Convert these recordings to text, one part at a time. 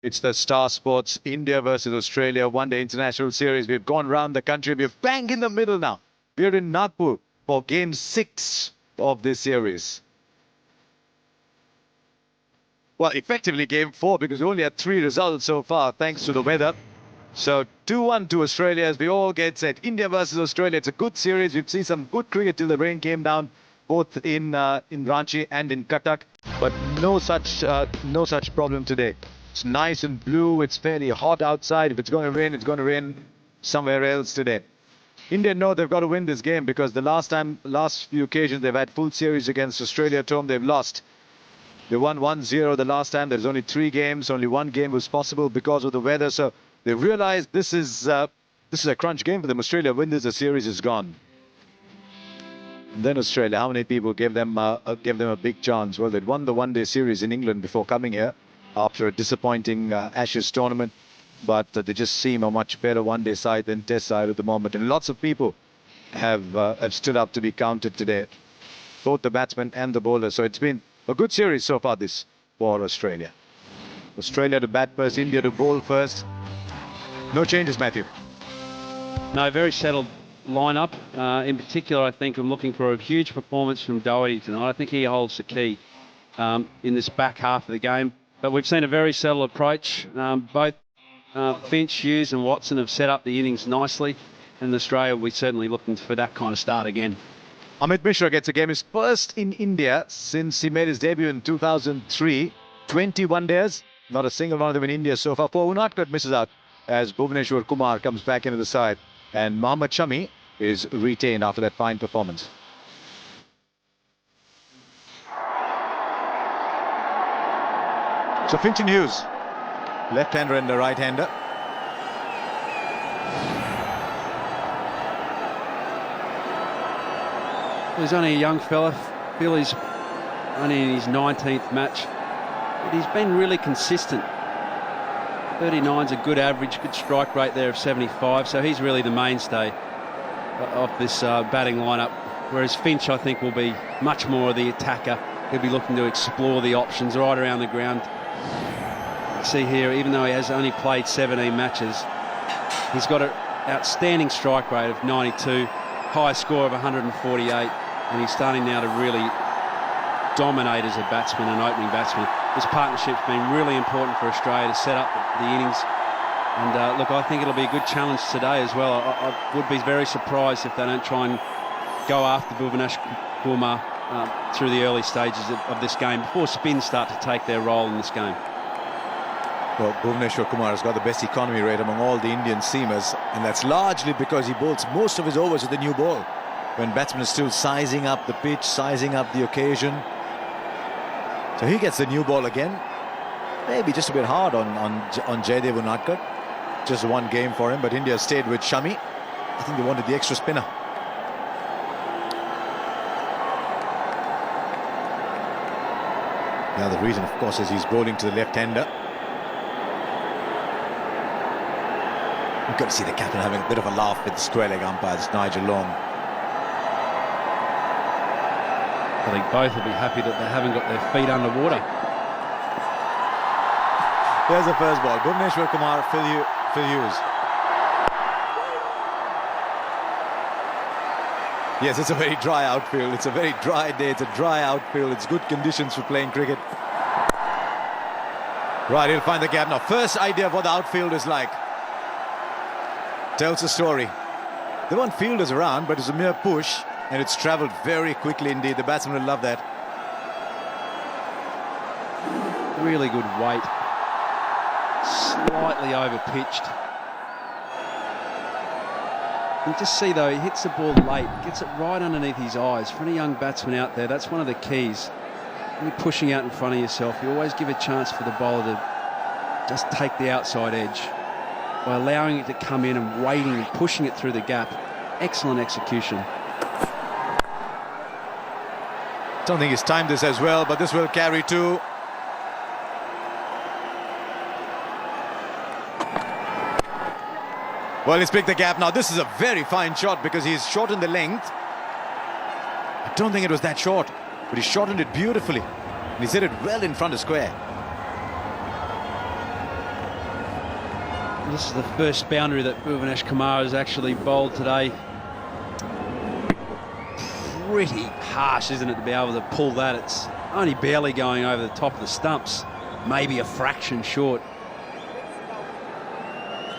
It's the Star Sports India versus Australia one-day international series. We've gone round the country. We're bang in the middle now. We're in Nagpur for Game 6 of this series. Well, effectively Game 4 because we only had 3 results so far thanks to the weather. So 2-1 to Australia as we all get set. India versus Australia. It's a good series. We've seen some good cricket till the rain came down, both in Ranchi and in Cuttack. But no such problem today. It's nice and blue. It's fairly hot outside. If it's going to rain, it's going to rain somewhere else today. India know they've got to win this game because the last few occasions they've had full series against Australia at home, they've lost. They won 1-0 the last time. There's only 3 games. Only 1 game was possible because of the weather. So they realized this is a crunch game for them. Australia win this, the series is gone. And then Australia, how many people gave them a big chance? Well, they'd won the one-day series in England before coming here after a disappointing Ashes tournament. But they just seem a much better one-day side than Test side at the moment. And lots of people have stood up to be counted today, both the batsmen and the bowlers. So it's been a good series so far this for Australia. Australia to bat first, India to bowl first. No changes, Matthew. No, very settled lineup. In particular, I think I'm looking for a huge performance from Doherty tonight. I think he holds the key in this back half of the game. But we've seen a very settled approach. Both Finch, Hughes and Watson have set up the innings nicely. And in Australia, we're certainly looking for that kind of start again. Amit Mishra gets a game, his first in India since he made his debut in 2003. 21 days, not a single one of them in India so far. For Unadkat misses out as Bhuvaneshwar Kumar comes back into the side. And Mohammad Shami is retained after that fine performance. So Finch and Hughes, left-hander and a right-hander. He's only a young fella. Phil is only in his 19th match. But he's been really consistent. 39's a good average, good strike rate there of 75. So he's really the mainstay of this batting lineup. Whereas Finch, I think, will be much more of the attacker. He'll be looking to explore the options right around the ground. You see here, even though he has only played 17 matches, he's got an outstanding strike rate of 92, high score of 148, and he's starting now to really dominate as a batsman, an opening batsman. This partnership's been really important for Australia to set up the innings. And look, I think it'll be a good challenge today as well. I would be very surprised if they don't try and go after Bhuvaneshwar Kumar through the early stages of this game before spins start to take their role in this game. Well, Bhuvaneshwar Kumar has got the best economy rate among all the Indian seamers, and that's largely because he bowls most of his overs with the new ball. When batsmen are still sizing up the pitch, sizing up the occasion. So he gets the new ball again. Maybe just a bit hard on Jaydev Unadkat. Just one game for him, but India stayed with Shami. I think they wanted the extra spinner. Now the reason, of course, is he's bowling to the left-hander. You've got to see the captain having a bit of a laugh with the square leg umpires, Nigel Long. I think both will be happy that they haven't got their feet underwater. There's the first ball. Bhuvaneshwar Kumar, Phil Hughes. Yes, it's a very dry outfield. It's a very dry day. It's a dry outfield. It's good conditions for playing cricket. Right, he'll find the gap now. First idea of what the outfield is like. Tells the story. There weren't fielders around, but it's a mere push, and it's travelled very quickly indeed. The batsman will love that. Really good weight. Slightly over-pitched. You just see, though, he hits the ball late, gets it right underneath his eyes. For any young batsman out there, that's one of the keys. When you're pushing out in front of yourself, you always give a chance for the bowler to just take the outside edge by allowing it to come in and waiting and pushing it through the gap. Excellent execution. Don't think he's timed this as well, but this will carry too. Well, he's picked the gap now. This is a very fine shot because he's shortened the length. I don't think it was that short, but he shortened it beautifully. And he's hit it well in front of square. This is the first boundary that Bhuvanesh Kumar has actually bowled today. Pretty harsh, isn't it, to be able to pull that? It's only barely going over the top of the stumps, maybe a fraction short.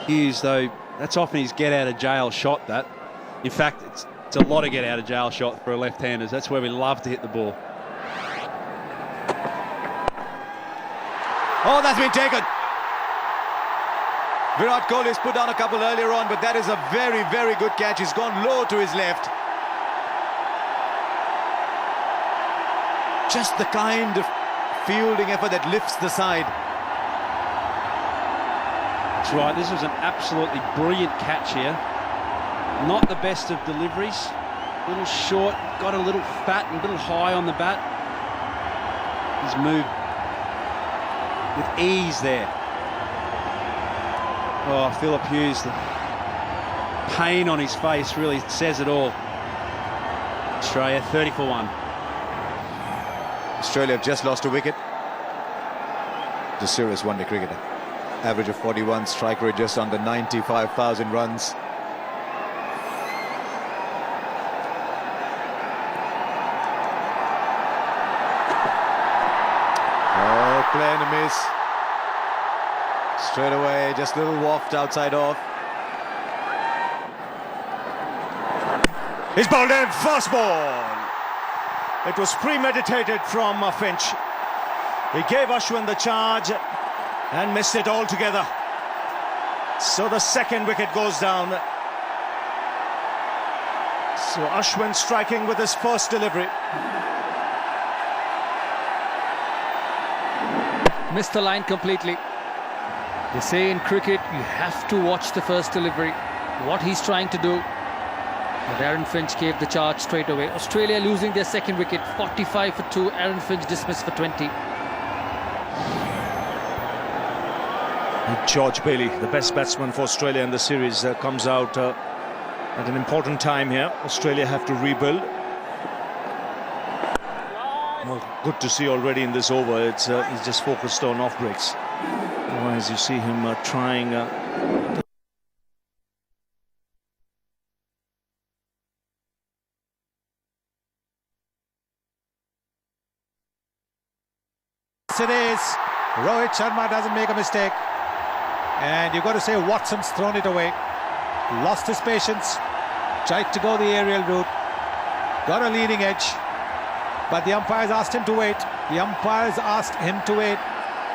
Hughes, though, that's often his get-out-of-jail shot, that. In fact, it's a lot of get-out-of-jail shot for a left-handers. That's where we love to hit the ball. Oh, that's been taken. Virat Kohli's put down a couple earlier on, but that is a very, very good catch. He's gone low to his left. Just the kind of fielding effort that lifts the side. That's right, this was an absolutely brilliant catch here. Not the best of deliveries. A little short, got a little fat and a little high on the bat. He's moved with ease there. Oh, Philip Hughes, the pain on his face really says it all. Australia 30 for 1. Australia have just lost a wicket. The serious one-day cricketer. Average of 41, strike rate just under 95,000 runs. Oh, playing a miss. Straight away, just a little waft outside off. He's bowled in, first ball. It was premeditated from Finch. He gave Ashwin the charge and missed it altogether. So the second wicket goes down. So Ashwin striking with his first delivery. Missed the line completely. They say in cricket you have to watch the first delivery, what he's trying to do. But Aaron Finch gave the charge straight away. Australia losing their second wicket, 45 for 2. Aaron Finch dismissed for 20. And George Bailey, the best batsman for Australia in the series, comes out at an important time here. Australia have to rebuild. Well, good to see already in this over. He's just focused on off breaks. Otherwise, you see him trying. It is. Rohit Sharma doesn't make a mistake. And you've got to say Watson's thrown it away. Lost his patience. Tried to go the aerial route. Got a leading edge. But the umpires asked him to wait. The umpires asked him to wait.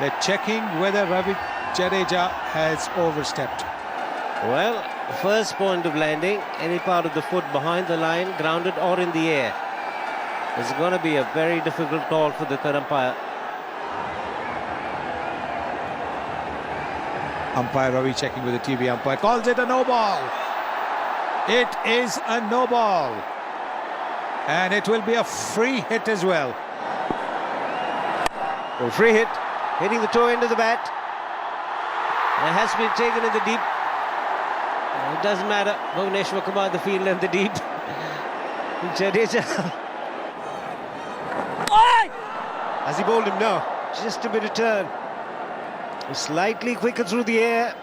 They're checking whether Ravi Jadeja has overstepped. Well, first point of landing, any part of the foot behind the line, grounded or in the air. It's going to be a very difficult call for the third umpire. Umpire Ravi checking with the TV umpire. Calls it a no ball. It is a no ball. And it will be a free hit as well. Well, free hit, hitting the toe end of the bat. It has been taken in the deep. It doesn't matter. Bhuvanesh will command the field in the deep. Jadeja. Has he bowled him? No. Just a bit of turn. Slightly quicker through the air.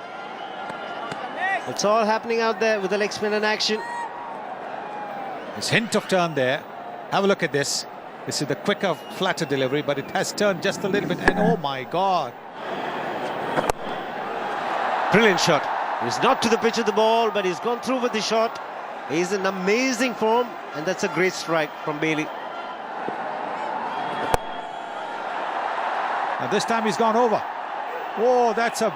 It's all happening out there with the leg spin in action. There's hint of turn there. Have a look at this. This is the quicker, flatter delivery, but it has turned just a little bit. And oh my God. Brilliant shot. He's not to the pitch of the ball, but he's gone through with the shot. He's in amazing form, and that's a great strike from Bailey. Now this time he's gone over. Oh, that's a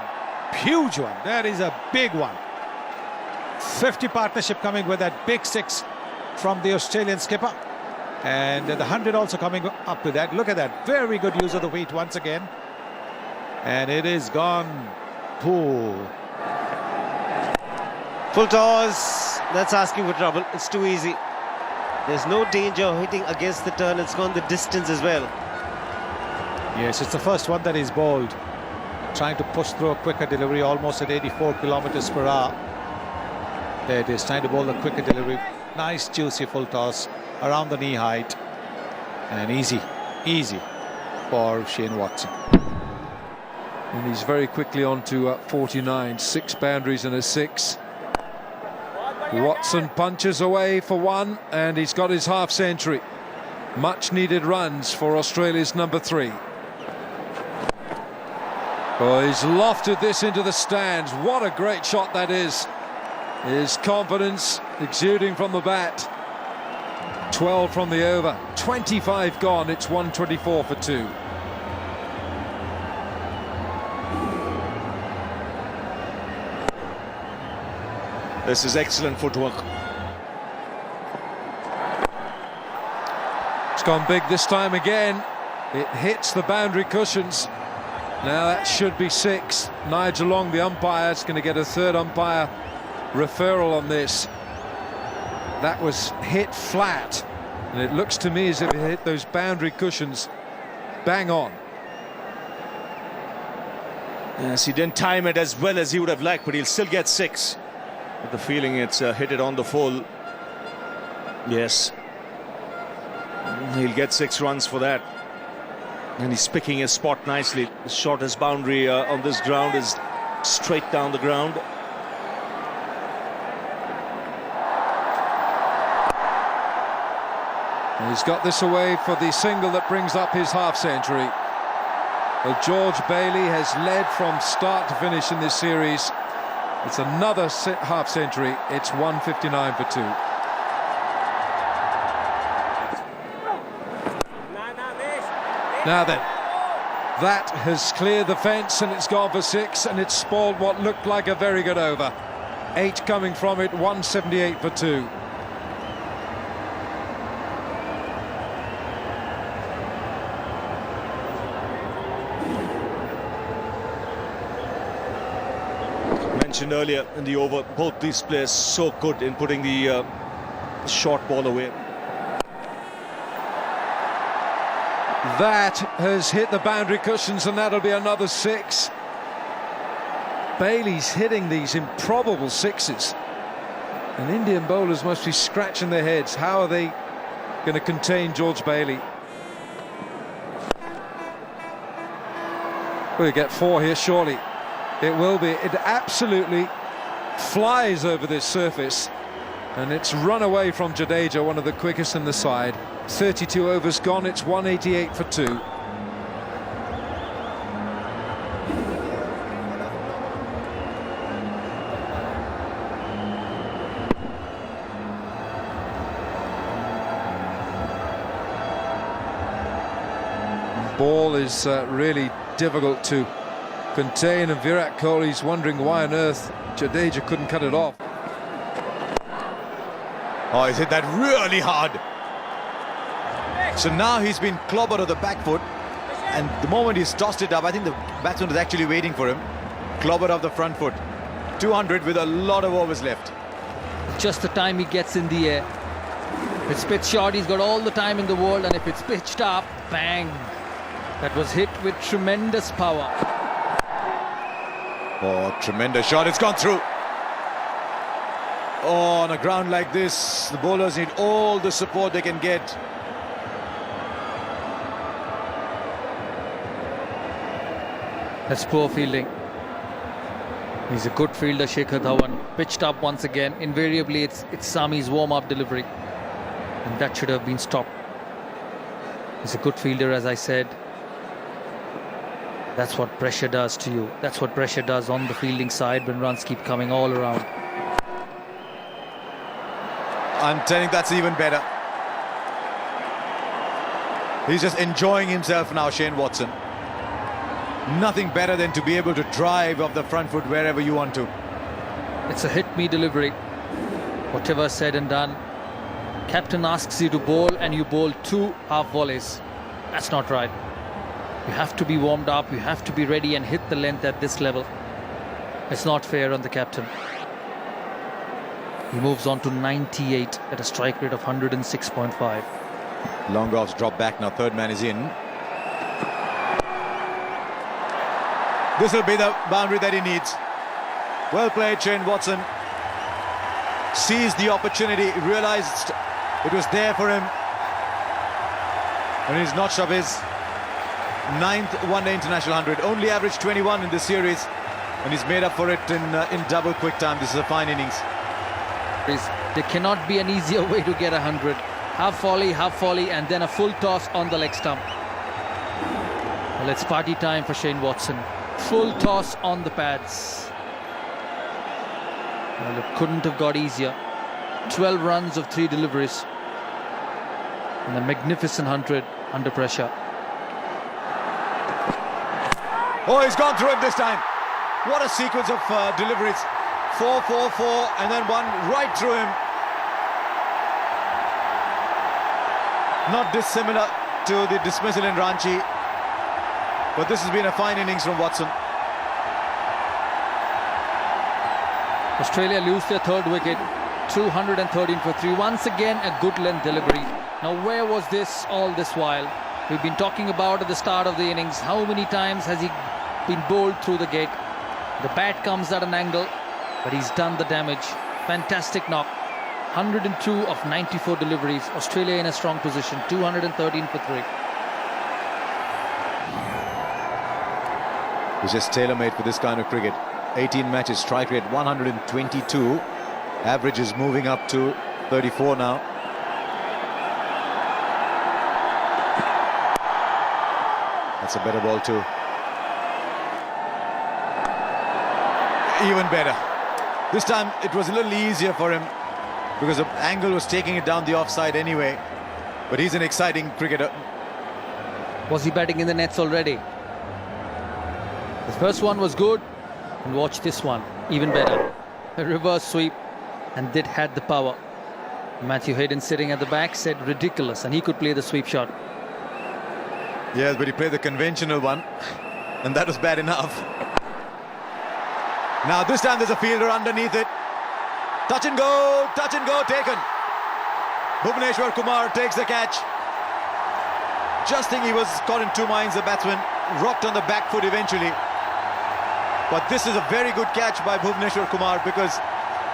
huge one. That is a big one. 50 partnership coming with that big six from the Australian skipper. And the 100 also coming up with that. Look at that. Very good use of the weight once again. And it is gone. Pool. Full toss. That's asking for trouble. It's too easy. There's no danger of hitting against the turn. It's gone the distance as well. Yes, it's the first one that is bowled. Trying to push through a quicker delivery, almost at 84 kilometers per hour. There it is, trying to bowl a quicker delivery. Nice, juicy full toss around the knee height. And easy for Shane Watson. And he's very quickly on to 49, 6 boundaries and a 6. Watson punches away for 1, and he's got his half century. Much needed runs for Australia's number 3. Oh, he's lofted this into the stands. What a great shot that is. His confidence exuding from the bat. 12 from the over, 25 gone. It's 124 for 2. This is excellent footwork. It's gone big this time again. It hits the boundary cushions. Now that should be 6. Nigel Long, the umpire, is going to get a third umpire referral on this. That was hit flat, and it looks to me as if it hit those boundary cushions bang on. Yes, he didn't time it as well as he would have liked, but he'll still get 6. With the feeling it's hit it on the full. Yes, he'll get 6 runs for that. And he's picking his spot nicely. The shortest boundary on this ground is straight down the ground. And he's got this away for the single that brings up his half century. Well, George Bailey has led from start to finish in this series. It's another half century. It's 159 for 2. Now then, that has cleared the fence and it's gone for 6, and it's spoiled what looked like a very good over. 8 coming from it, 178 for 2. Mentioned earlier in the over, both these players so good in putting the short ball away. That has hit the boundary cushions, and that'll be another 6. Bailey's hitting these improbable 6s, and Indian bowlers must be scratching their heads. How are they going to contain George Bailey? We'll get 4 here surely. It will be. It absolutely flies over this surface, and it's run away from Jadeja, one of the quickest in the side. 32 overs gone. It's 188 for 2. Ball is really difficult to contain, and Virat Kohli's wondering why on earth Jadeja couldn't cut it off. Oh, he's hit that really hard. So now he's been clobbered on the back foot, and the moment he's tossed it up, I think the batsman was actually waiting for him. Clobbered off the front foot. 200 with a lot of overs left. Just the time he gets in the air. If it's pitched short, he's got all the time in the world, and if it's pitched up, bang. That was hit with tremendous power. Oh, tremendous shot. It's gone through. Oh, on a ground like this, the bowlers need all the support they can get. That's poor fielding. He's a good fielder, Shikhar Dhawan. Pitched up once again. Invariably, it's Sami's warm-up delivery, and that should have been stopped. He's a good fielder, as I said. That's what pressure does to you. That's what pressure does on the fielding side when runs keep coming all around. I'm telling you, that's even better. He's just enjoying himself now, Shane Watson. Nothing better than to be able to drive off the front foot wherever you want to. It's a hit-me delivery. Whatever said and done, captain asks you to bowl and you bowl 2 half volleys. That's not right. You have to be warmed up, you have to be ready and hit the length at this level. It's not fair on the captain. He moves on to 98 at a strike rate of 106.5. Long off's dropped back now, third man is in. This will be the boundary that he needs. Well played, Shane Watson. Seized the opportunity, realised it was there for him. And he's notched up his ninth one-day international 100. Only averaged 21 in this series, and he's made up for it in double quick time. This is a fine innings. There cannot be an easier way to get 100. Half volley, and then a full toss on the leg stump. Well, it's party time for Shane Watson. Full toss on the pads. Well, it couldn't have got easier. 12 runs of 3 deliveries. And a magnificent 100 under pressure. Oh, he's gone through him this time. What a sequence of deliveries. 4, 4, 4, and then one right through him. Not dissimilar to the dismissal in Ranchi, but this has been a fine innings from Watson. Australia lose their 3rd wicket. 213 for 3. Once again, a good length delivery. Now, where was this all this while? We've been talking about at the start of the innings. How many times has he been bowled through the gate? The bat comes at an angle, but he's done the damage. Fantastic knock. 102 of 94 deliveries. Australia in a strong position. 213 for 3. It's just tailor-made for this kind of cricket. 18 matches, strike rate 122. Average is moving up to 34 now. That's a better ball too. Even better. This time it was a little easier for him because the angle was taking it down the offside anyway. But he's an exciting cricketer. Was he batting in the nets already? The first one was good, and watch this one, even better. A reverse sweep, and it had the power. Matthew Hayden sitting at the back said ridiculous, and he could play the sweep shot. Yes, but he played the conventional one, and that was bad enough. Now this time there's a fielder underneath it. Touch and go taken. Bhuvneshwar Kumar takes the catch. Just think he was caught in 2 minds, the batsman. Rocked on the back foot eventually. But this is a very good catch by Bhuvneshwar Kumar because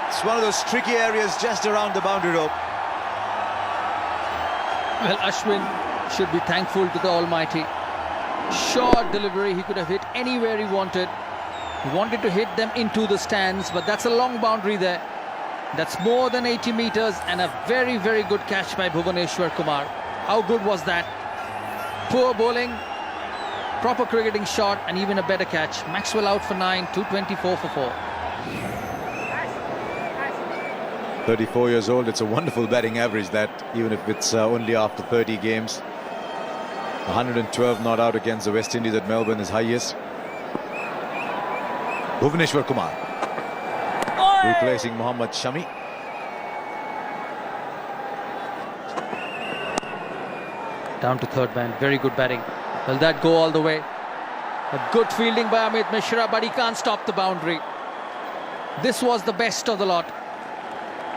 it's one of those tricky areas just around the boundary rope. Well, Ashwin should be thankful to the Almighty. Short delivery, he could have hit anywhere he wanted. He wanted to hit them into the stands, but that's a long boundary there. That's more than 80 meters and a very, very good catch by Bhuvneshwar Kumar. How good was that? Poor bowling, proper cricketing shot, and even a better catch. Maxwell out for 9, 224 for 4. 34 years old, it's a wonderful batting average that, even if it's only after 30 games. 112 not out against the West Indies at Melbourne is highest. Bhuvneshwar Kumar replacing Mohammad Shami. Down to 3rd man, very good batting. Will that go all the way? A good fielding by Amit Mishra, but he can't stop the boundary. This was the best of the lot.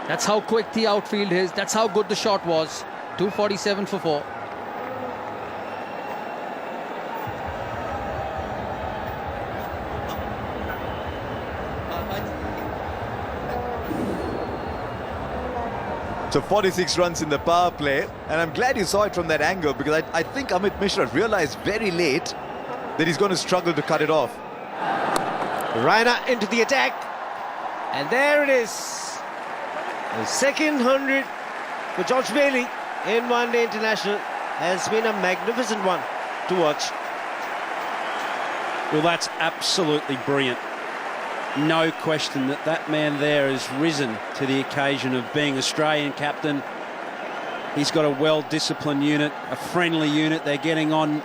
That's how quick the outfield is. That's how good the shot was. 247 for 4. So 46 runs in the power play, and I'm glad you saw it from that angle because I think Amit Mishra realized very late that he's going to struggle to cut it off. Raina into the attack, and there it is. The second 100 for George Bailey in one-day international has been a magnificent one to watch. Well, that's absolutely brilliant. No question that that man there has risen to the occasion of being Australian captain. He's got a well-disciplined unit, a friendly unit. They're getting on,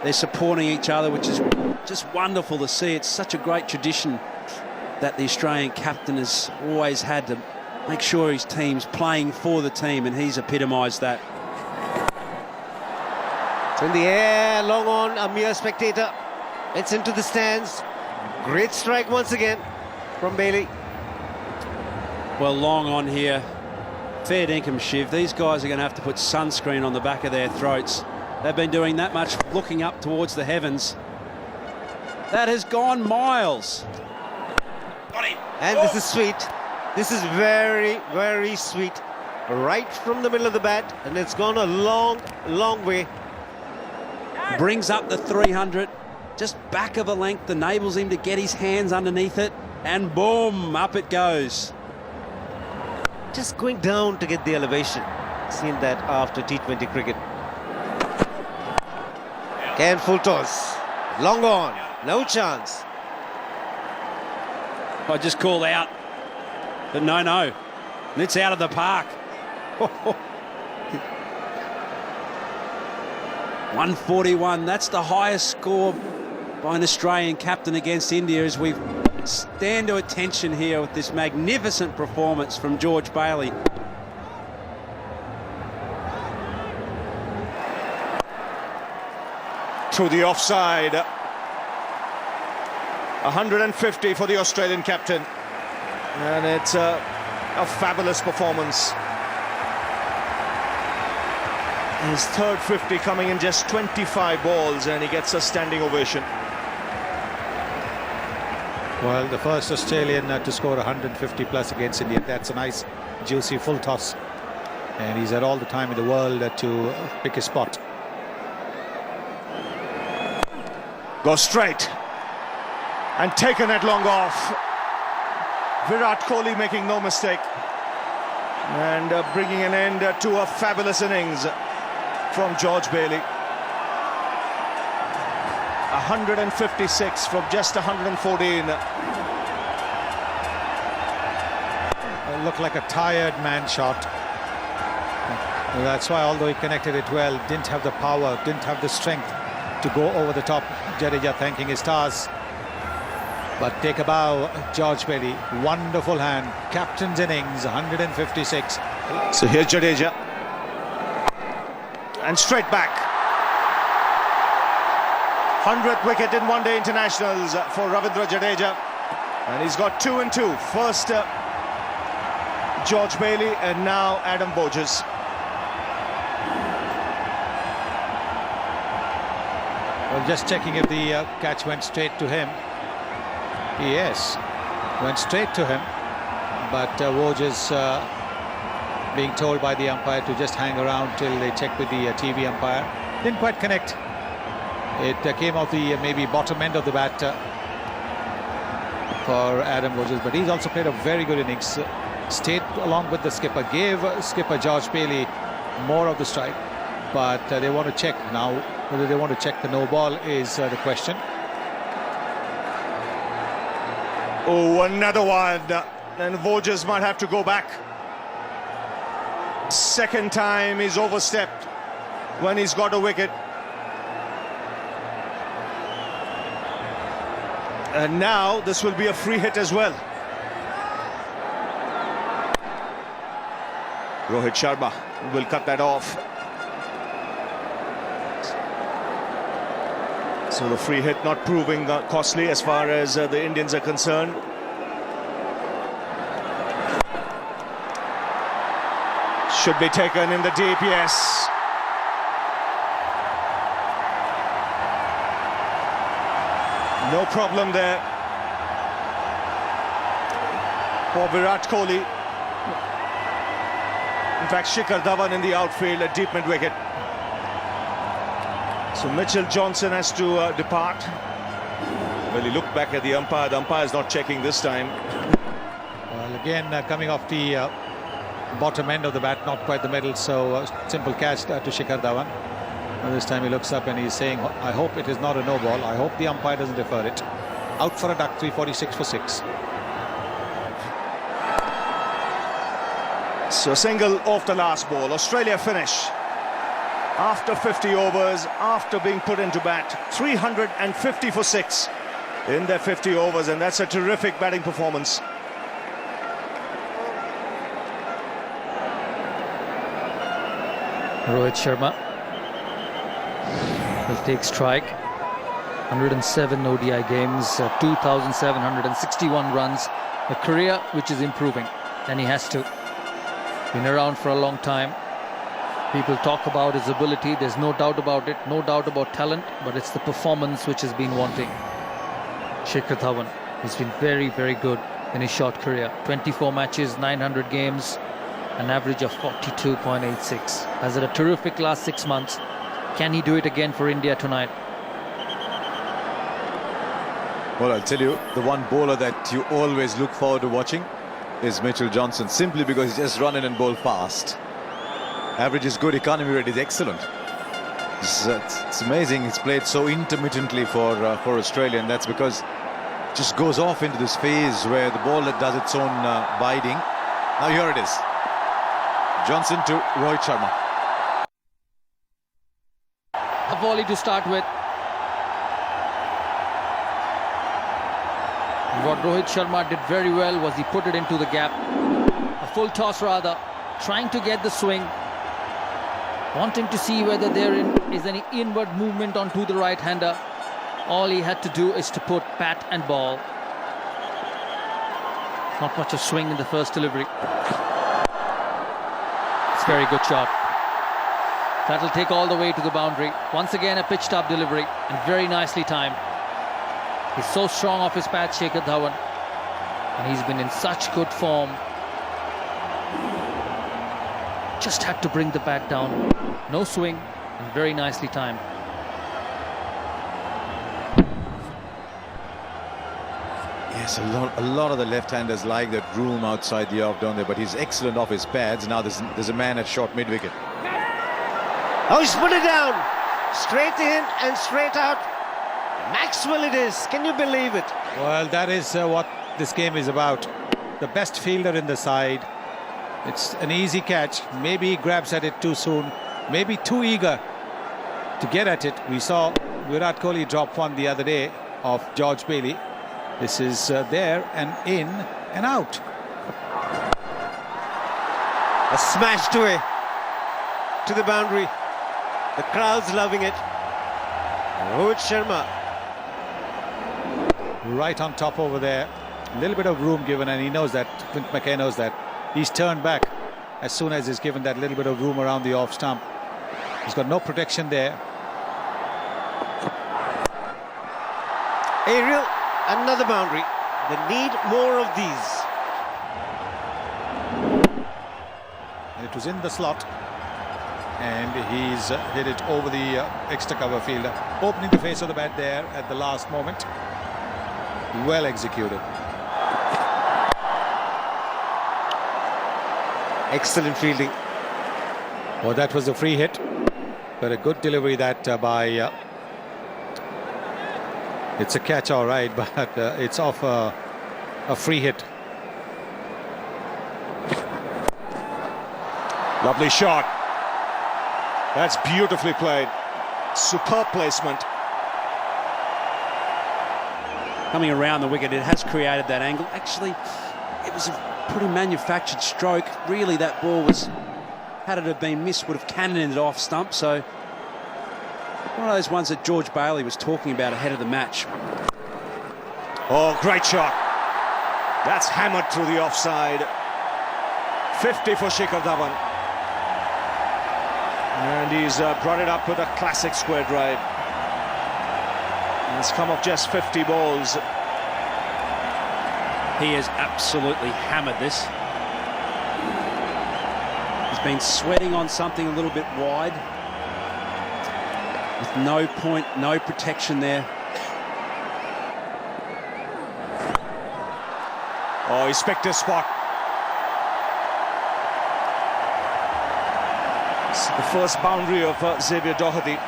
they're supporting each other, which is just wonderful to see. It's such a great tradition that the Australian captain has always had to make sure his team's playing for the team, and he's epitomised that. It's in the air, long on, a mere spectator. It's into the stands. Great strike once again from Bailey. Well, long on here. Fair dinkum, Shiv. These guys are going to have to put sunscreen on the back of their throats. They've been doing that much looking up towards the heavens. That has gone miles. Got him. And this is sweet. This is very, very sweet. Right from the middle of the bat, and it's gone a long, long way. brings up the 300, just back of a length, enables him to get his hands underneath it, and boom, up it goes. Just going down to get the elevation. Seen that after T20 cricket. Again, full toss. Long on, no chance. I just called out, but no, it's out of the park. 141, that's the highest score by an Australian captain against India as we stand to attention here with this magnificent performance from George Bailey. Through the offside. 150 for the Australian captain. And it's a fabulous performance. His third 50 coming in just 25 balls, and he gets a standing ovation. Well, the first Australian to score 150 plus against India. That's a nice, juicy full toss. And he's had all the time in the world to pick a spot. Goes straight. And taken it long off. Virat Kohli making no mistake. And bringing an end to a fabulous innings from George Bailey. 156 from just 114. Looked like a tired man shot. That's why, although he connected it well, didn't have the power, didn't have the strength to go over the top. Jadeja thanking his stars. But take a bow, George Bailey. Wonderful hand. Captain's innings, 156. So here's Jadeja. And straight back. 100th wicket in one-day internationals for Ravindra Jadeja. And he's got 2 and 2. First George Bailey and now Adam Borges. Well, just checking if the catch went straight to him. Yes, went straight to him. But Borges being told by the umpire to just hang around till they check with the TV umpire. Didn't quite connect. It came off the maybe bottom end of the bat for Adam Borges, but he's also played a very good innings. Stayed along with the skipper, gave skipper George Bailey more of the strike, but they want to check now. Whether they want to check the no ball is the question. Oh, another one. And Borges might have to go back. Second time he's overstepped when he's got a wicket. And now this will be a free hit as well. Rohit Sharma will cut that off. So the free hit not proving costly as far as the Indians are concerned. Should be taken in the deep, yes. No problem there for Virat Kohli. In fact, Shikhar Dhawan in the outfield, a deep mid-wicket. So Mitchell Johnson has to depart. Well, he looked back at the umpire. The umpire is not checking this time. Well, again, coming off the bottom end of the bat, not quite the middle, so simple catch to Shikhar Dhawan. And this time he looks up and he's saying, I hope it is not a no ball. I hope the umpire doesn't defer it. Out for a duck, 346 for 6. So a single off the last ball. Australia finish after 50 overs, after being put into bat. 350 for 6 in their 50 overs, and that's a terrific batting performance. Rohit Sharma will take strike. 107 ODI games, 2,761 runs. A career which is improving, and he has to. Been around for a long time. People talk about his ability. There's no doubt about it. No doubt about talent, but it's the performance which has been wanting. Shikhar Dhawan has been very, very good in his short career. 24 matches, 900 games, an average of 42.86. Has had a terrific last 6 months. Can he do it again for India tonight? Well, I'll tell you, the one bowler that you always look forward to watching is Mitchell Johnson, simply because he just run in and bowl fast. Average is good, economy rate is excellent. It's amazing. He's played so intermittently for Australia, and that's because it just goes off into this phase where the ball that does its own biding. Now here it is. Johnson to Rohit Sharma. A volley to start with. What Rohit Sharma did very well was he put it into the gap. A full toss rather, trying to get the swing. Wanting to see whether there is any inward movement onto the right-hander. All he had to do is to put pat and ball. Not much of swing in the first delivery. It's a very good shot. That'll take all the way to the boundary. Once again, a pitched up delivery and very nicely timed. He's so strong off his pad, Shikhar Dhawan. And he's been in such good form. Just had to bring the bat down. No swing and very nicely timed. Yes, a lot of the left-handers like that room outside the off down there, but he's excellent off his pads. Now there's a man at short mid-wicket. Oh, he's put it down. Straight in and straight out. Maxwell it is. Can you believe it? Well, that is what this game is about. The best fielder in the side. It's an easy catch. Maybe he grabs at it too soon. Maybe too eager to get at it. We saw Virat Kohli drop one the other day of George Bailey. This is there and in and out. A smashed away to the boundary. The crowd's loving it. Rohit Sharma. Right on top over there. A little bit of room given, and he knows that. Clint McKay knows that. He's turned back as soon as he's given that little bit of room around the off stump. He's got no protection there. Aerial, another boundary. They need more of these. And it was in the slot, and he's hit it over the extra cover fielder, opening the face of the bat there at the last moment. Well executed. Excellent fielding. Well, that was a free hit, but a good delivery that by... it's a catch, all right, but it's off a free hit. Lovely shot. That's beautifully played. Superb placement. Coming around the wicket, it has created that angle. Actually, it was a pretty manufactured stroke. Really, that ball was, had it have been missed, would have cannoned it off stump. So one of those ones that George Bailey was talking about ahead of the match. Oh, great shot. That's hammered through the offside. 50 for Shikhar Dhawan. And he's brought it up with a classic square drive. It's come off just 50 balls. He has absolutely hammered this. He's been sweating on something a little bit wide, with no point, no protection there. Oh, he's picked his spot. It's the first boundary of Xavier Doherty.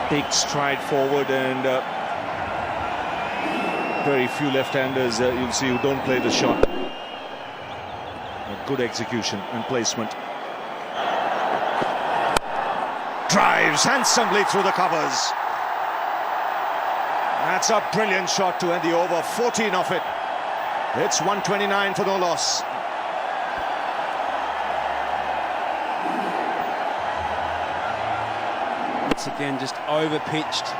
Big stride forward, and very few left-handers you'll see who don't play the shot. A good execution and placement. Drives handsomely through the covers. That's a brilliant shot to end the over. 14 off it. It's 129 for no loss. Once again, just over-pitched.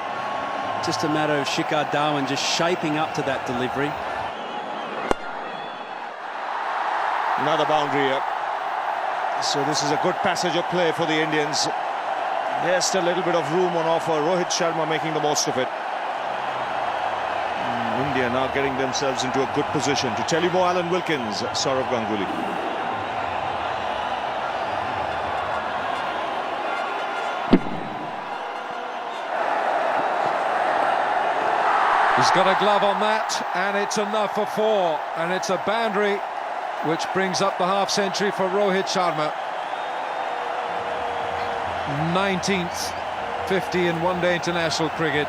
Just a matter of Shikhar Dhawan just shaping up to that delivery. Another boundary up. So this is a good passage of play for the Indians. Just a little bit of room on offer. Rohit Sharma making the most of it. India now getting themselves into a good position. To tell you more, Alan Wilkins, Saurav Ganguly. He's got a glove on that, and it's enough for 4, and it's a boundary which brings up the half-century for Rohit Sharma. 19th 50 in one-day international cricket.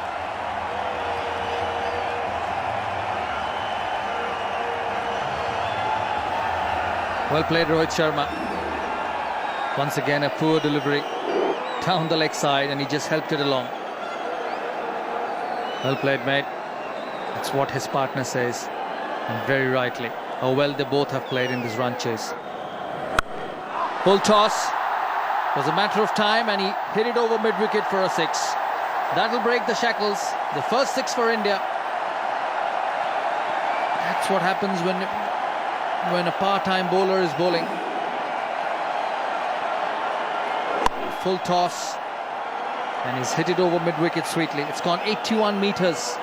Well played, Rohit Sharma. Once again, a poor delivery down the leg side, and he just helped it along. Well played, mate. That's what his partner says, and very rightly. How well they both have played in this run chase. Full toss. It was a matter of time, and he hit it over mid-wicket for a 6. That'll break the shackles. The first 6 for India. That's what happens when a part-time bowler is bowling. Full toss, and he's hit it over mid-wicket sweetly. It's gone 81 meters.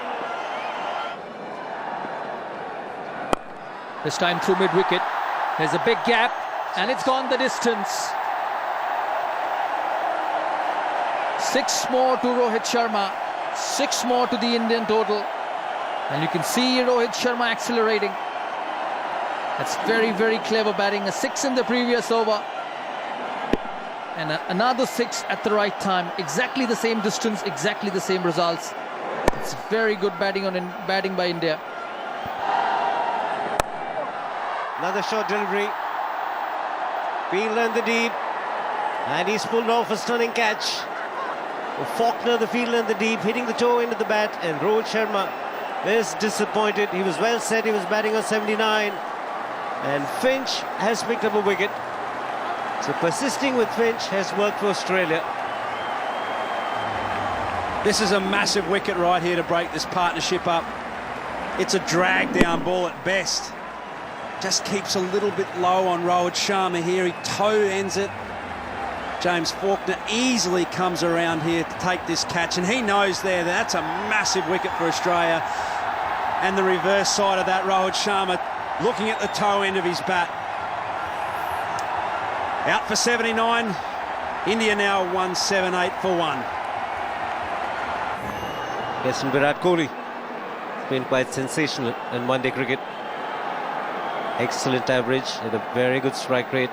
This time through mid-wicket. There's a big gap, and it's gone the distance. 6 more to Rohit Sharma, 6 more to the Indian total, and you can see Rohit Sharma accelerating. That's very, very clever batting. A 6 in the previous over, and another 6 at the right time. Exactly the same distance, exactly the same results. It's very good batting by India. Another short delivery. Fielder in the deep, and he's pulled off a stunning catch. Faulkner, the fielder in the deep, hitting the toe into the bat, and Rohit Sharma is disappointed. He was well set, he was batting on 79, and Finch has picked up a wicket. So persisting with Finch has worked for Australia. This is a massive wicket right here to break this partnership up. It's a drag down ball at best. Just keeps a little bit low on Rohit Sharma here. He toe ends it. James Faulkner easily comes around here to take this catch, and he knows there that's a massive wicket for Australia. And the reverse side of that, Rohit Sharma looking at the toe end of his bat. Out for 79. India now 178 for 1. Yes, and Virat Kohli has been quite sensational in one-day cricket. Excellent average and a very good strike rate.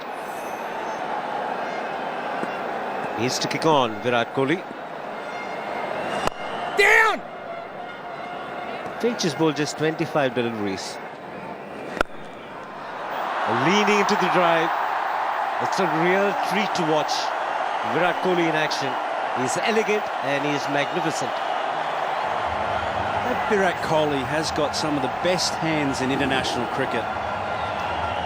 Needs to kick on, Virat Kohli. Down! Finch has bowled just 25 deliveries. Leaning into the drive. It's a real treat to watch Virat Kohli in action. He's elegant and he's magnificent. That Virat Kohli has got some of the best hands in international cricket.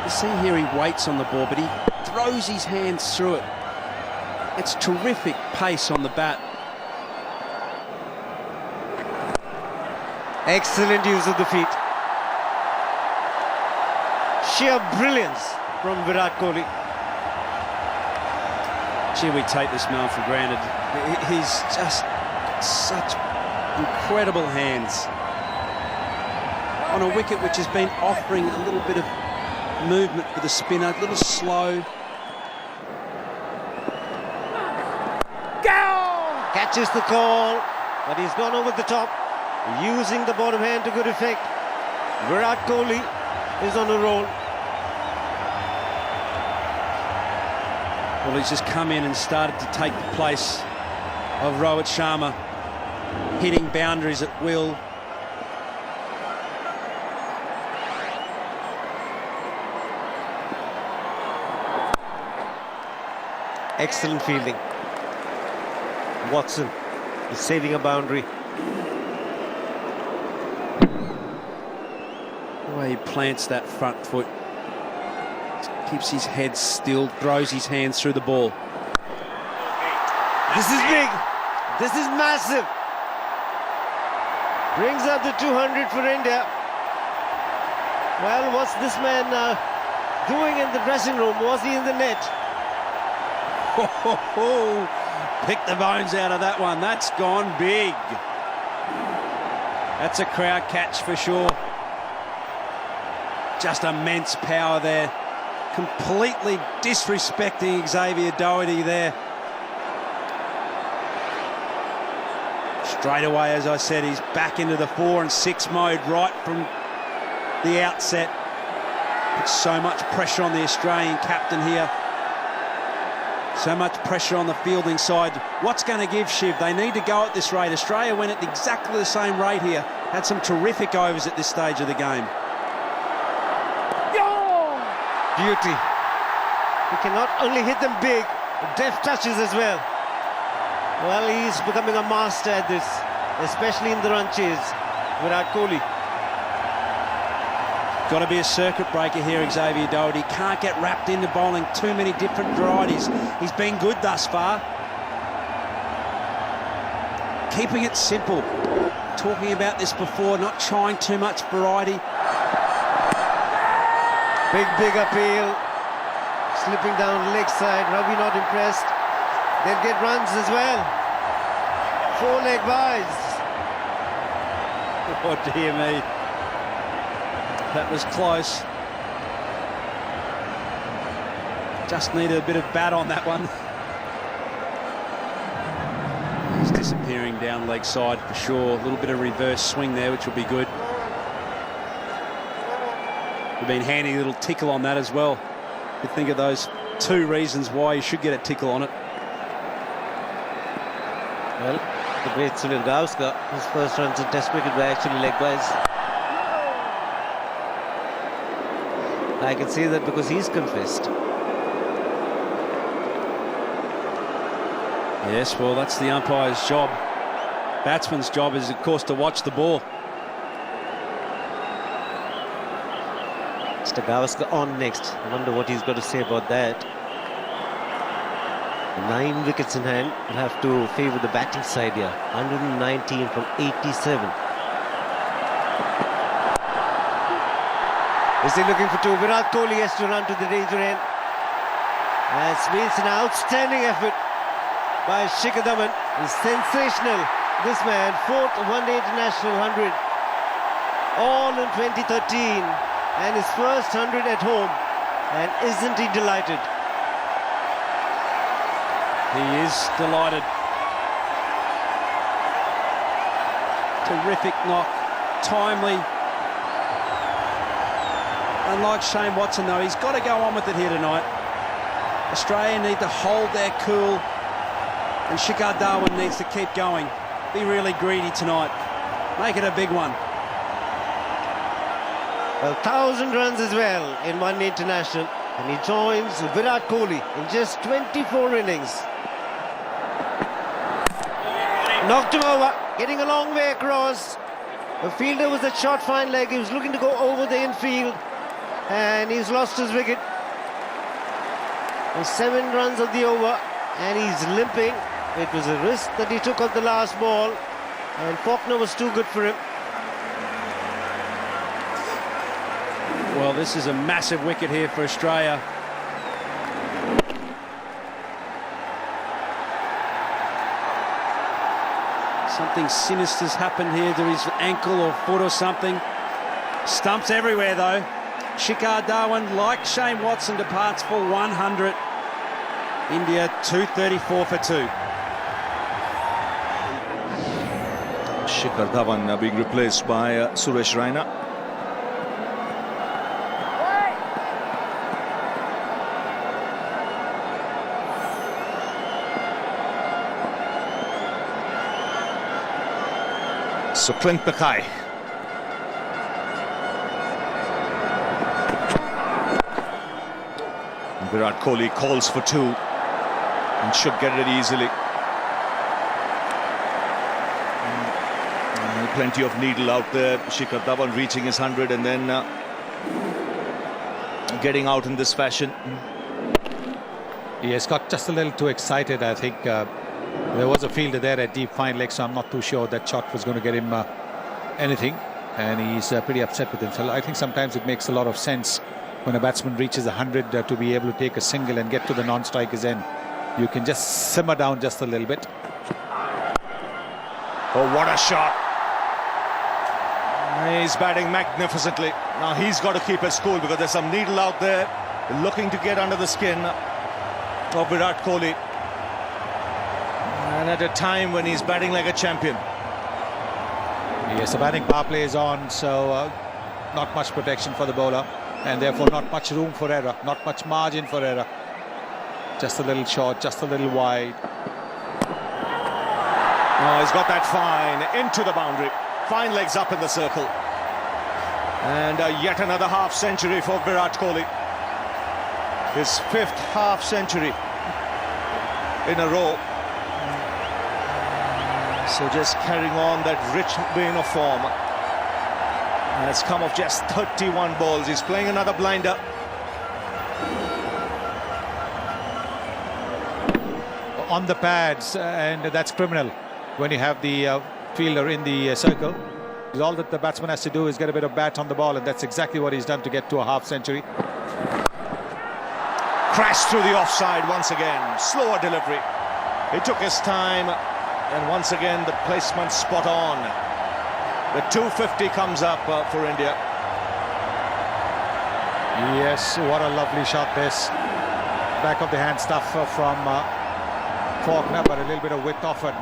You see here he waits on the ball, but he throws his hands through it. It's terrific pace on the bat. Excellent use of the feet. Sheer brilliance from Virat Kohli. Gee, we take this man for granted. He's just such incredible hands. On a wicket which has been offering a little bit of movement for the spinner, a little slow. Catches the call, but he's gone over the top, using the bottom hand to good effect. Virat Kohli is on a roll. Well, he's just come in and started to take the place of Rohit Sharma, hitting boundaries at will. Excellent fielding. Watson is saving a boundary. The way he plants that front foot, keeps his head still, throws his hands through the ball. This is big. This is massive. Brings up the 200 for India. Well, what's this man doing in the dressing room? Was he in the net? Ho, ho, ho. Pick the bones out of that one. That's gone big. That's a crowd catch for sure. Just immense power there. Completely disrespecting Xavier Doherty there. Straight away, as I said, he's back into the 4 and 6 mode right from the outset. Puts so much pressure on the Australian captain here. So much pressure on the fielding side. What's going to give, Shiv? They need to go at this rate. Australia went at exactly the same rate here. Had some terrific overs at this stage of the game. Beauty. He can not only hit them big, deft touches as well. Well, he's becoming a master at this, especially in the run chase. Virat Kohli. Got to be a circuit breaker here, Xavier Doherty. Can't get wrapped into bowling too many different varieties. He's been good thus far. Keeping it simple. Talking about this before, not trying too much variety. Big appeal. Slipping down leg side. Ravi not impressed. They'll get runs as well. 4-leg buys. Oh dear me. That was close. Just needed a bit of bat on that one. He's disappearing down leg side for sure. A little bit of reverse swing there, which will be good. We've been handing a little tickle on that as well. You think of those 2 reasons why you should get a tickle on it. Well, the great Sunil Gavaskar, his first runs in Test cricket were actually leg buys. I can say that because he's confessed. Yes, well, that's the umpire's job. Batsman's job is, of course, to watch the ball. Mr. Gavaskar on next. I wonder what he's got to say about that. 9 wickets in hand. Will have to favour the batting side here. 119 from 87. Is he looking for 2? Virat Kohli has to run to the danger end. That's means an outstanding effort by Shikhar Dhawan. He's sensational. This man, 4th one-day international 100. All in 2013. And his first 100 at home. And isn't he delighted? He is delighted. Terrific knock. Timely. Unlike Shane Watson, though, he's got to go on with it here tonight. Australia need to hold their cool, and Shikhar Dhawan needs to keep going. Be really greedy tonight. Make it a big one. Well, 1,000 runs as well in one international, and he joins Virat Kohli in just 24 innings. Knocked him over, getting a long way across. The fielder was at short fine leg. He was looking to go over the infield, and he's lost his wicket. And 7 runs of the over, and he's limping. It was a risk that he took on the last ball, and Faulkner was too good for him. Well, this is a massive wicket here for Australia. Something sinister's happened here to his ankle or foot or something. Stumps everywhere, though. Shikhar Dhawan, like Shane Watson, departs for 100. India 234 for 2. Shikhar Dhawan being replaced by Suresh Raina. So Clint Mackay. Virat Kohli calls for 2 and should get it easily. Plenty of needle out there. Shikhar Dhawan reaching his 100 and then getting out in this fashion. He has got just a little too excited, I think. There was a fielder there at deep fine leg, so I'm not too sure that shot was going to get him anything, and he's pretty upset with himself. I think sometimes it makes a lot of sense when a batsman reaches 100 to be able to take a single and get to the non-striker's end. You can just simmer down just a little bit. Oh, what a shot. He's batting magnificently. Now he's got to keep his cool because there's some needle out there looking to get under the skin of Virat Kohli. And at a time when he's batting like a champion. Yes, the batting power play is on, so not much protection for the bowler, and therefore not much room for error, not much margin for error. Just a little short, just a little wide. Oh, he's got that fine into the boundary. Fine legs up in the circle. And yet another half century for Virat Kohli. His 5th half century in a row. So just carrying on that rich vein of form. And it's come off just 31 balls. He's playing another blinder. On the pads, and that's criminal when you have the fielder in the circle. All that the batsman has to do is get a bit of bat on the ball, and that's exactly what he's done to get to a half century. Crashed through the offside once again. Slower delivery. He took his time, and once again the placement spot on. The 250 comes up for India. Yes, what a lovely shot this. Back of the hand stuff from Faulkner, but a little bit of width offered.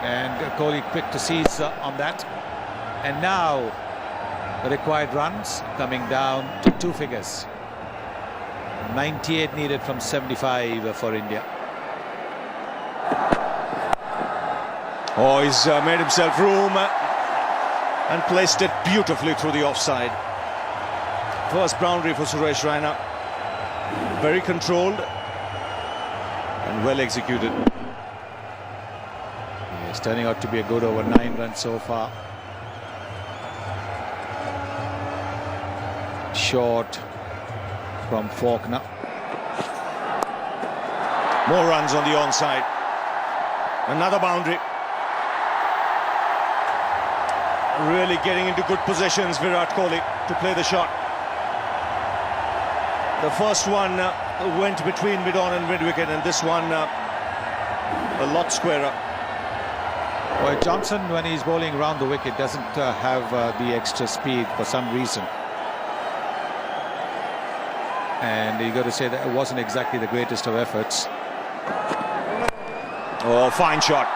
And Kohli quick to seize on that. And now the required runs coming down to 2 figures. 98 needed from 75 for India. Oh, he's made himself room and placed it beautifully through the offside. First boundary for Suresh Raina. Very controlled and well executed. It's turning out to be a good over, 9 runs so far. Short from Faulkner. More runs on the onside. Another boundary. Really getting into good positions, Virat Kohli, to play the shot. The first one went between mid-on and mid-wicket, and this one a lot squarer. Well, Johnson, when he's bowling around the wicket, doesn't have the extra speed for some reason. And you got to say that it wasn't exactly the greatest of efforts. Oh, fine shot.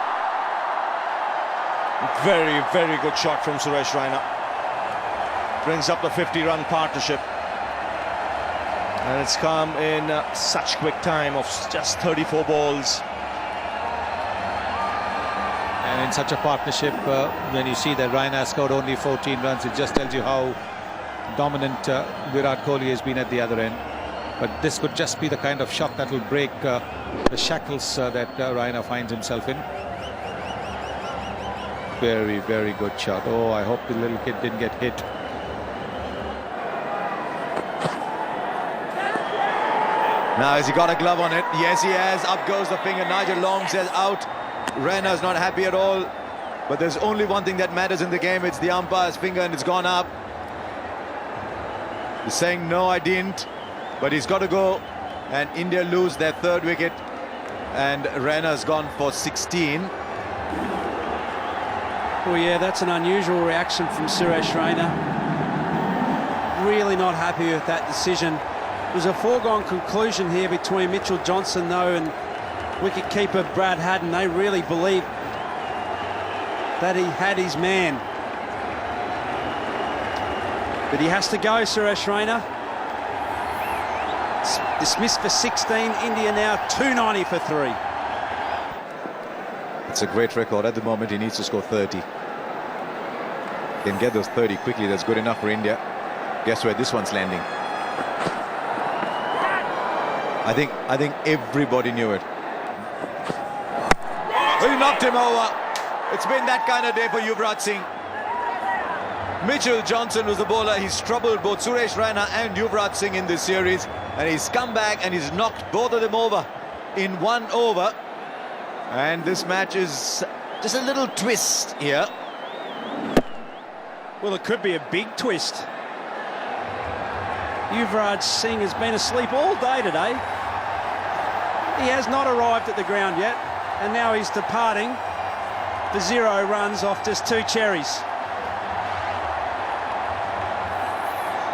Very, very good shot from Suresh Raina. Brings up the 50-run partnership. And it's come in such quick time of just 34 balls. And in such a partnership, when you see that Raina scored only 14 runs, it just tells you how dominant Virat Kohli has been at the other end. But this could just be the kind of shot that will break the shackles that Raina finds himself in. Very, very good shot. Oh, I hope the little kid didn't get hit. Now, has he got a glove on it? Yes, he has. Up goes the finger. Nigel Long says out. Raina's not happy at all. But there's only one thing that matters in the game. It's the umpire's finger, and it's gone up. He's saying, no, I didn't. But he's got to go. And India lose their 3rd wicket. And Raina's gone for 16. Well, yeah, that's an unusual reaction from Suresh Raina. Really not happy with that decision. It was a foregone conclusion here between Mitchell Johnson, though, and wicketkeeper Brad Haddon. They really believed that he had his man. But he has to go, Suresh Raina. Dismissed for 16. India now 290 for 3. It's a great record. At the moment, he needs to score 30. Can get those 30 quickly. That's good enough for India. Guess where this one's landing? I think everybody knew it. He knocked him over. It's been that kind of day for Yuvraj Singh. Mitchell Johnson was the bowler. He's troubled both Suresh Raina and Yuvraj Singh in this series. And he's come back and he's knocked both of them over in 1 over. And this match is just a little twist here. Well, it could be a big twist. Yuvraj Singh has been asleep all day today. He has not arrived at the ground yet, and now he's departing for 0 runs off just 2 cherries.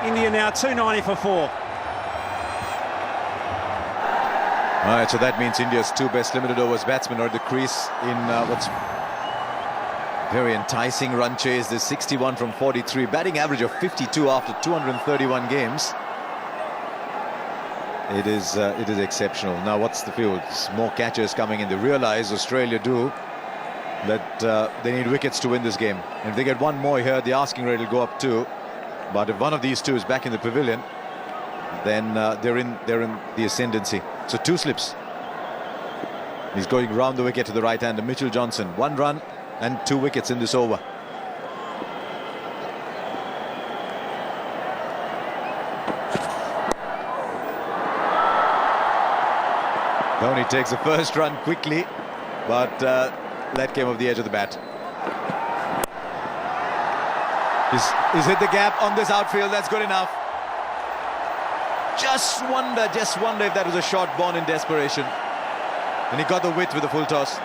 India now 290 for 4. All right, so that means India's 2 best limited overs batsmen are at the crease in what's Very enticing run chase. There's 61 from 43. Batting average of 52 after 231 games. It is exceptional. Now, what's the field? There's more catchers coming in. They realize, Australia do, that they need wickets to win this game. And if they get one more here, the asking rate will go up too. But if one of these two is back in the pavilion, then they're in the ascendancy. So 2 slips. He's going round the wicket to the right hander, Mitchell Johnson. 1 run and 2 wickets in this over. Dhoni takes the first run quickly, but that came off the edge of the bat. He's hit the gap on this outfield. That's good enough. Just wonder if that was a shot born in desperation. And he got the width with the full toss.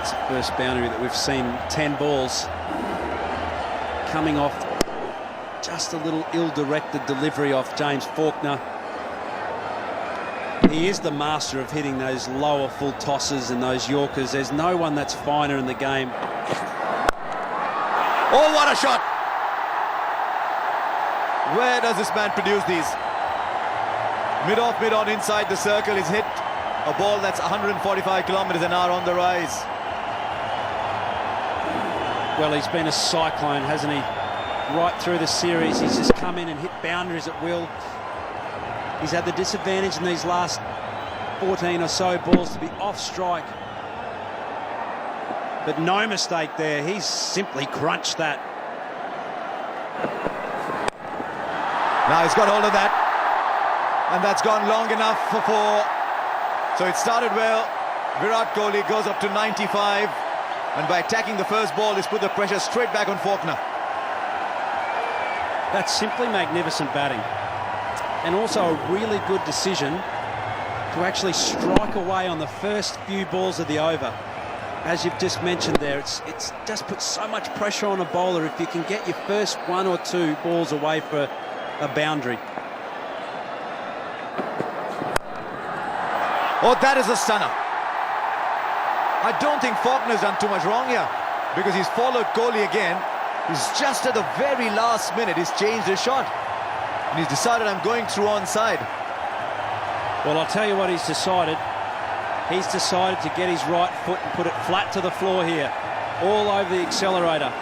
It's the first boundary that we've seen. 10 balls coming off just a little ill-directed delivery off James Faulkner. He is the master of hitting those lower full tosses and those Yorkers. There's no one that's finer in the game. Oh, what a shot! Where does this man produce these? Mid-off, mid-on, inside the circle. He's hit a ball that's 145 kilometers an hour on the rise. Well, he's been a cyclone, hasn't he? Right through the series, he's just come in and hit boundaries at will. He's had the disadvantage in these last 14 or so balls to be off strike. But no mistake there, he's simply crunched that. Now he's got hold of that, and that's gone long enough for 4. So it started well. Virat Kohli goes up to 95, and by attacking the first ball, he's put the pressure straight back on Faulkner. That's simply magnificent batting, and also a really good decision to actually strike away on the first few balls of the over. As you've just mentioned there, it's just put so much pressure on a bowler if you can get your first 1 or 2 balls away for a boundary. Oh, that is a stunner. I don't think Faulkner's done too much wrong here, because he's followed Kohli again. He's just at the very last minute, he's changed his shot. And he's decided, I'm going through onside. Well, I'll tell you what he's decided. He's decided to get his right foot and put it flat to the floor here, all over the accelerator.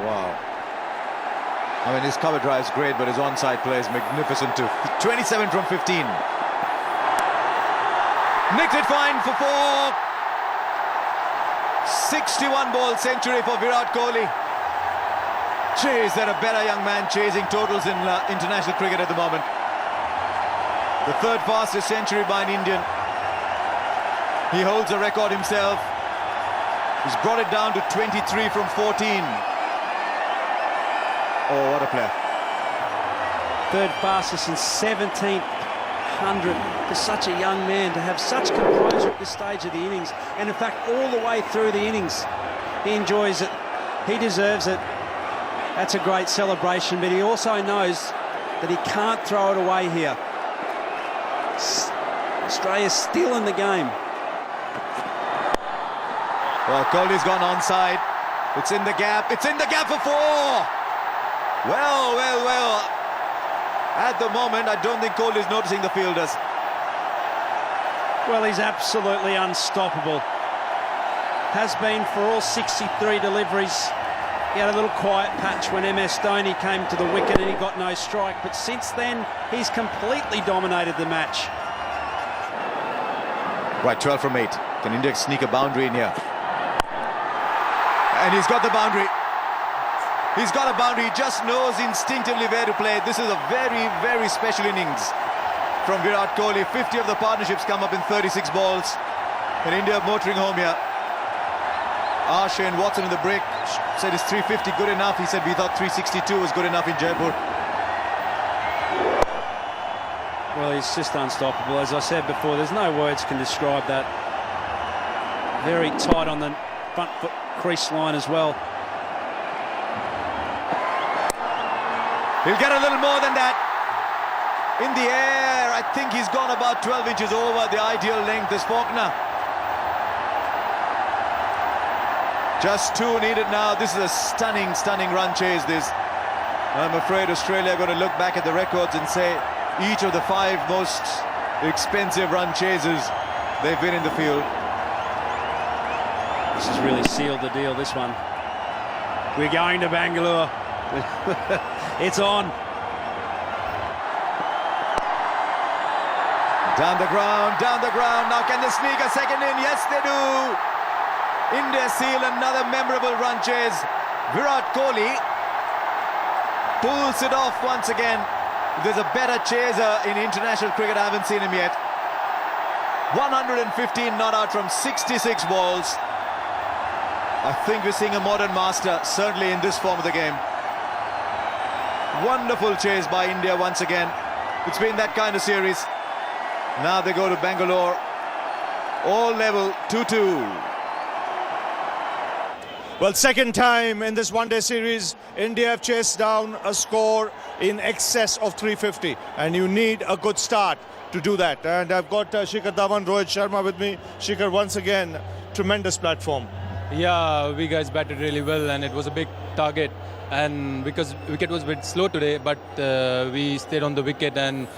Wow. I mean, his cover drive is great, but his onside play is magnificent too. 27 from 15. Nicked it fine for 4. 61 ball century for Virat Kohli. Gee, is there a better young man chasing totals in international cricket at the moment? The 3rd fastest century by an Indian. He holds a record himself. He's brought it down to 23 from 14. Oh, what a player. 3rd fastest and 17th 100 for such a young man to have such composure at this stage of the innings, and in fact all the way through the innings. He enjoys it, he deserves it. That's a great celebration, but he also knows that he can't throw it away here. Australia's still in the game. Well, Kohli's gone onside. It's in the gap. It's in the gap for 4. Well, well, well. At the moment, I don't think Kohli's noticing the fielders. Well, he's absolutely unstoppable. Has been for all 63 deliveries. He had a little quiet patch when MS Dhoni came to the wicket and he got no strike, but since then he's completely dominated the match. Right, 12 from 8. Can India sneak a boundary in here? And he's got the boundary. He's got a boundary. He just knows instinctively where to play. This is a very, very special innings from Virat Kohli. 50 of the partnerships come up in 36 balls. And India motoring home here. Shane Watson in the break said is 350 good enough. He said we thought 362 was good enough in Jaipur. Well, he's just unstoppable. As I said before, there's no words can describe that. Very tight on the front foot crease line as well. He'll get a little more than that. In the air, I think he's gone about 12 inches over the ideal length, is Faulkner. Just 2 needed now. This is a stunning, stunning run chase, this. I'm afraid Australia are going to look back at the records and say each of the 5 most expensive run chases they've been in the field. This has really sealed the deal, this one. We're going to Bangalore. It's on. Down the ground, down the ground. Now can they sneak a second in? Yes, they do. India seal another memorable run chase. Virat Kohli pulls it off once again. If there's a better chaser in international cricket, I haven't seen him yet. 115 not out from 66 balls. I think we're seeing a modern master, certainly in this form of the game. Wonderful chase by India once again. It's been that kind of series. Now they go to Bangalore. All level, 2-2. Well, second time in this one-day series, India have chased down a score in excess of 350. And you need a good start to do that. And I've got Shikhar Dhawan, Rohit Sharma with me. Shikhar, once again, tremendous platform. Yeah, we guys batted really well and it was a big target. And because wicket was a bit slow today, but we stayed on the wicket and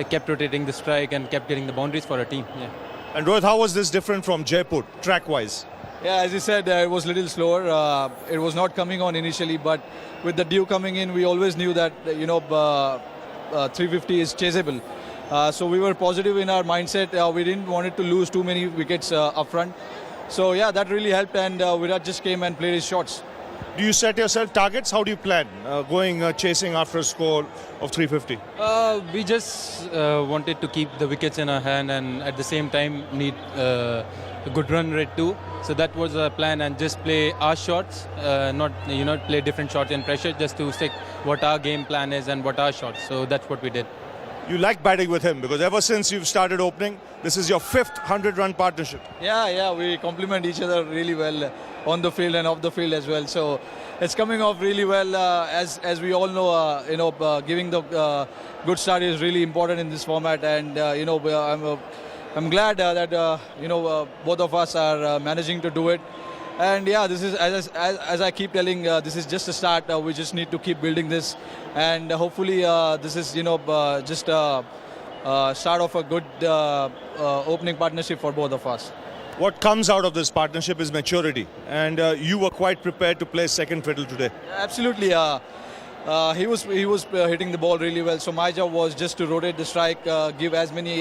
kept rotating the strike and kept getting the boundaries for our team. Yeah. And Rohit, how was this different from Jaipur, track-wise? Yeah, as you said, it was a little slower. It was not coming on initially, but with the dew coming in, we always knew that 350 is chaseable. So we were positive in our mindset. We didn't want it to lose too many wickets up front. So yeah, that really helped, and Virat just came and played his shots. Do you set yourself targets? How do you plan chasing after a score of 350? We just wanted to keep the wickets in our hand and at the same time need a good run rate too. So that was the plan, and just play our shots, not play different shots in pressure, just to stick what our game plan is and what our shots. So that's what we did. You like batting with him because ever since you've started opening, this is your 5th 100-run partnership. Yeah, we complement each other really well on the field and off the field as well. So it's coming off really well. As we all know, giving the good start is really important in this format, and I'm glad that both of us are managing to do it. And yeah, this is as I keep telling, this is just a start. We just need to keep building this, and hopefully this is just a start of a good opening partnership for both of us. What comes out of this partnership is maturity, and you were quite prepared to play second fiddle today. Absolutely. He was hitting the ball really well. So my job was just to rotate the strike, give as many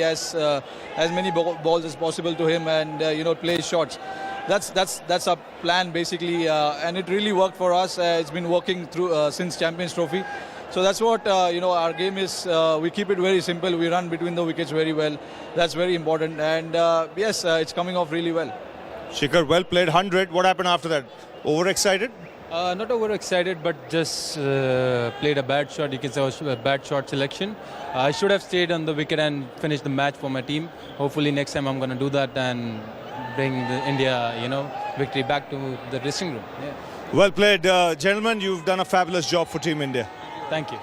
balls as possible to him, and play his shots. That's our plan basically, and it really worked for us. It's been working through since Champions Trophy. So that's what our game is. We keep it very simple. We run between the wickets very well. That's very important. And yes, it's coming off really well. Shikhar, well played, 100. What happened after that? Overexcited? Not overexcited, but just played a bad shot. You can say it was a bad shot selection. I should have stayed on the wicket and finished the match for my team. Hopefully next time I'm going to do that and bring the India, victory back to the dressing room. Yeah. Well played, gentlemen. You've done a fabulous job for Team India. Thank you.